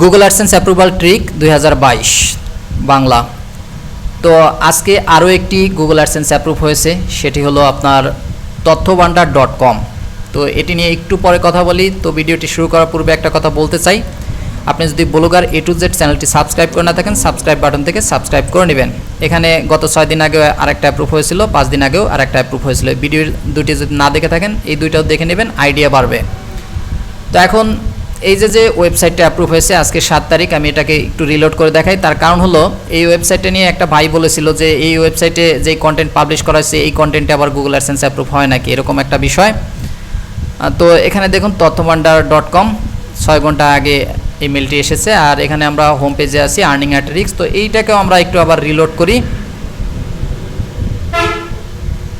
Google AdSense approval trick 2022 Bangla. তো আজকে আরও একটি গুগল অ্যাডসেন্স অ্যাপ্রুভ হয়েছে, সেটি হলো আপনার তথ্যভান্ডার.com। তো এটি নিয়ে একটু পরে কথা বলি। তো ভিডিওটি শুরু করার পূর্বে একটা কথা বলতে চাই, আপনি যদি ব্লগার A to Z চ্যানেলটি সাবস্ক্রাইব করে না থাকেন, সাবস্ক্রাইব বাটন থেকে সাবস্ক্রাইব করে নেবেন। এখানে গত 6 দিন আগে আরেকটা অ্যাপ্রুভ হয়েছিল, 5 দিন আগেও আরেকটা অ্যাপ্রুভ হয়েছিল। ভিডিও দুটি যদি না দেখে থাকেন, এই দুইটাও দেখে নেবেন, আইডিয়া বাড়বে। তো এখন এই যে ওয়েবসাইটটা অ্যাপ্রুভ হয়েছে আজকে 7 তারিখ, আমি এটাকে একটু রিলোড করে দেখাই। তার কারণ হলো এই ওয়েবসাইটটা নিয়ে একটা ভাই বলেছিল যে এই ওয়েবসাইটে যেই কন্টেন্ট পাবলিশ করা হয়েছে এই কন্টেন্টে আবার গুগল অ্যাডসেন্স অ্যাপ্রুভ হয় নাকি, এরকম একটা বিষয়। তো এখানে দেখুন তথ্যভান্ডার.com 6 ঘন্টা আগে এই মেলটি এসেছে। আর এখানে আমরা হোম পেজে আছি, আর্নিং অ্যাট রিস্ক। তো এইটাকেও আমরা একটু আবার রিলোড করি।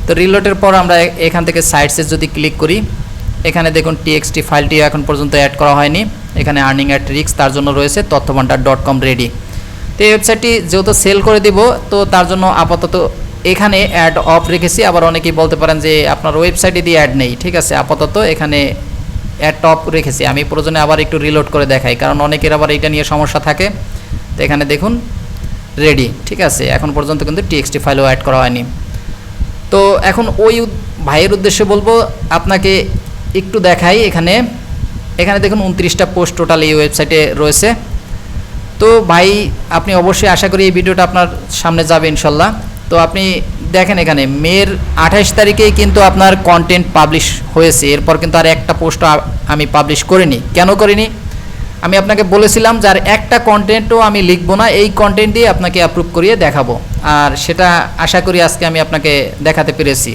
তো রিলোডের পর আমরা এখান থেকে সাইটসে যদি ক্লিক করি, এখানে দেখুন TXT ফাইলটি এখন পর্যন্ত অ্যাড করা হয়নি। এখানে আর্নিং অ্যাট রিস্ক তার জন্য রয়েছে তথ্যভান্ডার.com রেডি। তো এই ওয়েবসাইটটি যেহেতু সেল করে দিব, তো তার জন্য আপাতত এখানে অ্যাড অফ রেখেছি। আবার অনেকেই বলতে পারেন যে আপনার ওয়েবসাইটে দিয়ে অ্যাড নেই, ঠিক আছে, আপাতত এখানে অ্যাড অফ রেখেছি। আমি প্রয়োজনে আবার একটু রিলোড করে দেখাই, কারণ অনেকের আবার এটা নিয়ে সমস্যা থাকে। তো এখানে দেখুন রেডি, ঠিক আছে, এখন পর্যন্ত কিন্তু TXT ফাইলও অ্যাড করা হয়নি। তো এখন ওই ভাইয়ের উদ্দেশ্যে বলবো, আপনাকে একটু দেখাই। এখানে দেখুন 29টা পোস্ট টোটাল এই ওয়েবসাইটে রয়েছে। তো ভাই আপনি অবশ্যই, আশা করি এই ভিডিওটা আপনার সামনে যাবে ইনশাল্লাহ। তো আপনি দেখেন এখানে মের 28 তারিখেই কিন্তু আপনার কন্টেন্ট পাবলিশ হয়েছে। এরপর কিন্তু আর একটা পোস্ট আমি পাবলিশ করিনি। কেন করিনি? আমি আপনাকে বলেছিলাম যে আর একটা কন্টেন্টও আমি লিখবো না, এই কন্টেন্ট দিয়ে আপনাকে অ্যাপ্রুভ করিয়ে দেখাবো। আর সেটা আশা করি আজকে আমি আপনাকে দেখাতে পেরেছি।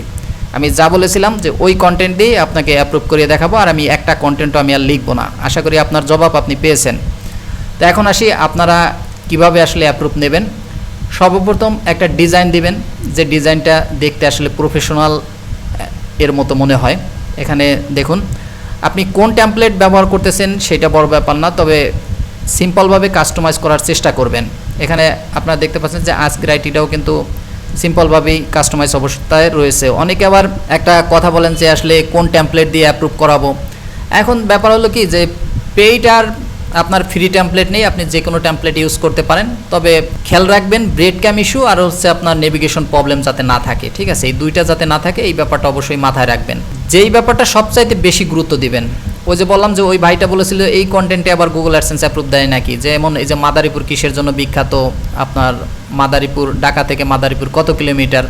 আমি যা বলেছিলাম যে ওই কন্টেন্ট দিয়ে আপনাকে অ্যাপ্রুভ করিয়ে দেখাবো, আর আমি একটা কন্টেন্টও আমি আর লিখবো না। আশা করি আপনার জবাব আপনি পেয়েছেন। তো এখন আসি আপনারা কিভাবে আসলে অ্যাপ্রুভ নেবেন। সর্বপ্রথম একটা ডিজাইন দিবেন, যে ডিজাইনটা দেখতে আসলে প্রফেশনাল এর মতো মনে হয়। এখানে দেখুন আপনি কোন টেমপ্লেট ব্যবহার করতেছেন সেটা বড় ব্যাপার না, তবে সিম্পলভাবে কাস্টমাইজ করার চেষ্টা করবেন। এখানে আপনারা দেখতে পাচ্ছেন যে আস্ক রাইটিটাও কিন্তু সিম্পলভাবেই কাস্টমাইজ অবস্থায় রয়েছে। অনেকে আবার একটা কথা বলেন যে আসলে কোন টেমপ্লেট দিয়ে অ্যাপ্রুভ করাবো। এখন ব্যাপার হলো কি, যে পেইড আর আপনার ফ্রি টেমপ্লেট নেই, আপনি যে কোনো টেমপ্লেট ইউজ করতে পারেন। তবে খেয়াল রাখবেন ব্রেড ক্যাম ইস্যু আর হচ্ছে আপনার নেভিগেশন প্রবলেম যাতে না থাকে, ঠিক আছে, এই দুইটা যাতে না থাকে, এই ব্যাপারটা অবশ্যই মাথায় রাখবেন। যেই ব্যাপারটা সবচাইতে বেশি গুরুত্ব দিবেন, ওই যে বললাম যে ওই ভাইটা বলেছিল এই কন্টেন্টে আবার গুগল অ্যাডসেন্স অ্যাপ্রুভ দেয় নাকি, যেমন এই যে মাদারীপুর কিসের জন্য বিখ্যাত, আপনার মাদারীপুর, ঢাকা থেকে মাদারীপুর কত কিলোমিটার,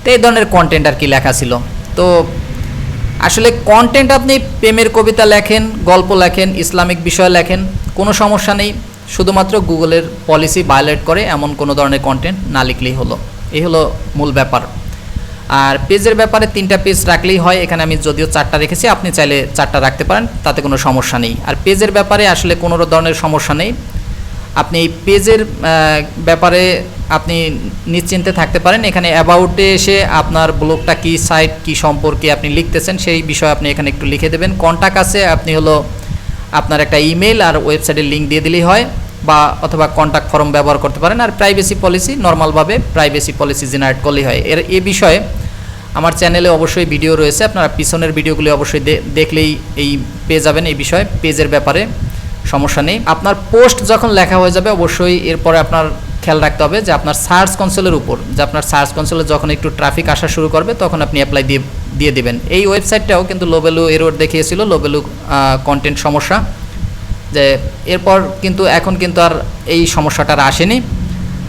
তো এই ধরনের কন্টেন্ট আর কি লেখা ছিল। তো আসলে কন্টেন্ট আপনি প্রেমের কবিতা লেখেন, গল্প লেখেন, ইসলামিক বিষয় লেখেন, কোনো সমস্যা নেই। শুধুমাত্র গুগলের পলিসি ভায়োলেট করে এমন কোনো ধরনের কন্টেন্ট না লিখলেই হলো, এই হলো মূল ব্যাপার। আর পেজের ব্যাপারে 3টা পেজ রাখলেই হয়। এখানে আমি যদিও 4টা রেখেছি, আপনি চাইলে 4টা রাখতে পারেন, তাতে কোনো সমস্যা নেই। আর পেজের ব্যাপারে আসলে কোনো ধরনের সমস্যা নেই। আপনি এই পেজের ব্যাপারে আপনি নিশ্চিন্তে থাকতে পারেন। এখানে অ্যাবাউটে এসে আপনার ব্লগটা কী, সাইট কী সম্পর্কে আপনি লিখতেছেন সেই বিষয়ে আপনি এখানে একটু লিখে দেবেন। কন্ট্যাক্ট আছে, আপনি হলো আপনার একটা ইমেল আর ওয়েবসাইটের লিঙ্ক দিয়ে দিলেই হয়, বা অথবা কন্ট্যাক্ট ফর্ম ব্যবহার করতে পারেন। আর প্রাইভেসি পলিসি নর্মালভাবে প্রাইভেসি পলিসি জেনারেট করলেই হয়। এ বিষয়ে আমার চ্যানেলে অবশ্যই ভিডিও রয়েছে, আপনারা পিছনের ভিডিওগুলি অবশ্যই দেখলেই এই পেয়ে যাবেন। এই বিষয়ে পেজের ব্যাপারে সমস্যা নেই। আপনার পোস্ট যখন লেখা হয়ে যাবে, অবশ্যই এরপরে আপনার খেয়াল রাখতে হবে যে আপনার সার্চ কনসোলের উপর, যে আপনার সার্চ কনসোলে যখন একটু ট্রাফিক আসা শুরু করবে তখন আপনি অ্যাপ্লাই দিয়ে দেবেন। এই ওয়েবসাইটটাও কিন্তু লো ভ্যালু এরর দেখিয়েছিল, লো ভ্যালু কন্টেন্ট সমস্যা, যে এরপর কিন্তু এখন কিন্তু আর এই সমস্যাটা আর আসেনি।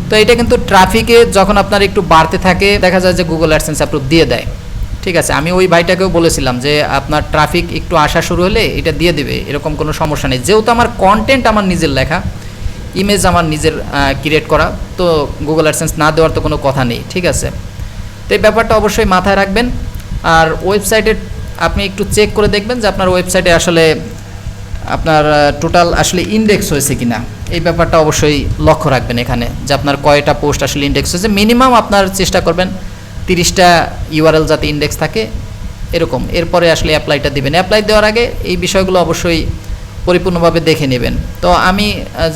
তো এটা কিন্তু ট্রাফিকে যখন আপনার একটু বাড়তে থাকে, দেখা যায় যে গুগল অ্যাডসেন্স অ্যাপ্রুভ দিয়ে দেয়, ঠিক আছে। আমি ওই ভাইটাকেও বলেছিলাম যে আপনার ট্রাফিক একটু আসা শুরু হলে এটা দিয়ে দেবে, এরকম কোনো সমস্যা নেই। যেহেতু আমার কন্টেন্ট আমার নিজের লেখা, ইমেজ আমার নিজের ক্রিয়েট করা, তো গুগল অ্যাডসেন্স না দেওয়ার তো কোনো কথা নেই, ঠিক আছে। তো এই ব্যাপারটা অবশ্যই মাথায় রাখবেন। আর ওয়েবসাইটে আপনি একটু চেক করে দেখবেন যে আপনার ওয়েবসাইটে আসলে আপনার টোটাল আসলে ইন্ডেক্স হয়েছে কিনা, এই ব্যাপারটা অবশ্যই লক্ষ্য রাখবেন এখানে, যে আপনার কয়টা পোস্ট আসলে ইন্ডেক্স হয়েছে। মিনিমাম আপনার চেষ্টা করবেন 30টা ইউআরএল যাতে ইন্ডেক্স থাকে, এরকম। এরপরে আসলে অ্যাপ্লাইটা দিবেন। অ্যাপ্লাই দেওয়ার আগে এই বিষয়গুলো অবশ্যই পরিপূর্ণভাবে দেখে নেবেন। তো আমি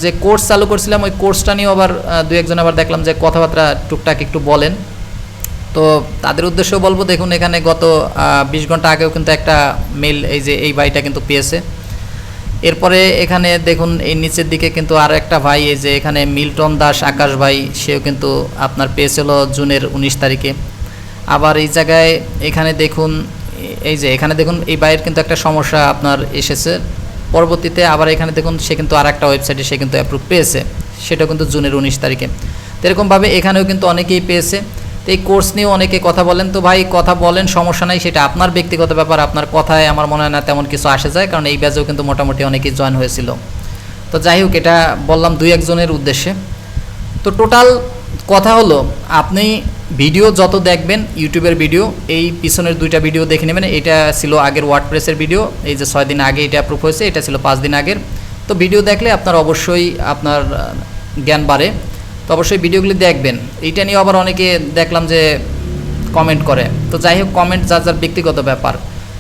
যে কোর্স চালু করছিলাম, ওই কোর্সটা নিয়েও আবার 2-1জন আবার দেখলাম যে কথাবার্তা টুকটাক একটু বলেন। তো তাদের উদ্দেশ্যেও বলবো, দেখুন এখানে গত 20 ঘন্টা আগেও কিন্তু একটা মেল এই যে এই ভাইটা কিন্তু পেয়েছে। এরপরে এখানে দেখুন এই নিচের দিকে কিন্তু আরও একটা ভাই, এই যে এখানে মিল্টন দাস আকাশ ভাই, সেও কিন্তু আপনার পেয়েছিল জুনের 19 তারিখে। আবার এই জায়গায় এখানে দেখুন, এই যে এখানে দেখুন এই ভাইয়ের কিন্তু একটা সমস্যা আপনার এসেছে পরবর্তীতে। আবার এখানে দেখুন সে কিন্তু আর একটা ওয়েবসাইটে সে কিন্তু অ্যাপ্রুভ পেয়েছে, সেটা কিন্তু জুনের 19 তারিখে। তো এরকমভাবে এখানেও কিন্তু অনেকেই পেয়েছে। তো এই কোর্স নিয়েও অনেকে কথা বলেন, তো ভাই কথা বলেন, সমস্যা নাই, সেটা আপনার ব্যক্তিগত ব্যাপার। আপনার কথায় আমার মনে হয় না তেমন কিছু আসে যায়, কারণ এই ব্যাচেও কিন্তু মোটামুটি অনেকেই জয়েন হয়েছিল। তো যাই হোক, এটা বললাম 2-1 জনের উদ্দেশ্যে। তো টোটাল কথা হলো, আপনি ভিডিও যত দেখবেন, ইউটিউবের ভিডিও, এই পিছনের 2টা ভিডিও দেখে নেবেন। এটা ছিল আগের ওয়ার্ডপ্রেসের ভিডিও, এই যে 6 দিন আগে এটা অ্যাপ্রুভ হয়েছে, এটা ছিল 5 দিন আগের। তো ভিডিও দেখলে আপনার অবশ্যই আপনার জ্ঞান বাড়ে, তো অবশ্যই ভিডিওগুলি দেখবেন। এইটা নিয়ে আবার অনেকে দেখলাম যে কমেন্ট করে, তো যাই হোক, কমেন্ট যার যার ব্যক্তিগত ব্যাপার।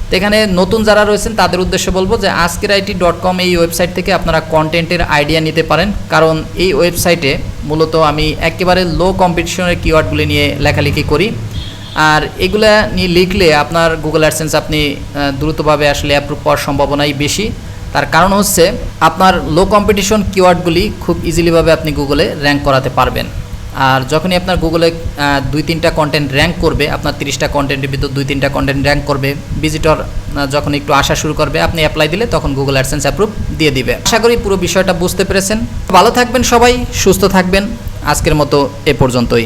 তো এখানে নতুন যারা রয়েছেন তাদের উদ্দেশ্যে বলবো যে askerit.com এই ওয়েবসাইট থেকে আপনারা কন্টেন্টের আইডিয়া নিতে পারেন, কারণ এই ওয়েবসাইটে মূলত আমি একেবারে লো কম্পিটিশনের কিওয়ার্ডগুলি নিয়ে লেখালেখি করি। আর এগুলা নিয়ে লিখলে আপনার গুগল অ্যাডসেন্স আপনি দ্রুতভাবে আসলে অ্যাপ্রুভ পাওয়ার সম্ভাবনাই বেশি। তার কারণ হচ্ছে আপনার লো কম্পিটিশন কিওয়ার্ডগুলি খুব ইজিলিভাবে আপনি গুগলে র্যাঙ্ক করাতে পারবেন। আর যখনই আপনার গুগলে 2-3টা কন্টেন্ট র্যাঙ্ক করবে, আপনার 30টা কন্টেন্টের ভিতর 2-3টা কন্টেন্ট র্যাঙ্ক করবে, ভিজিটর যখন একটু আসা শুরু করবে, আপনি অ্যাপ্লাই দিলে তখন গুগল অ্যাডসেন্স অ্যাপ্রুভ দিয়ে দিবে। আশা করি পুরো বিষয়টা বুঝতে পেরেছেন। ভালো থাকবেন সবাই, সুস্থ থাকবেন। আজকের মতো এ পর্যন্তই।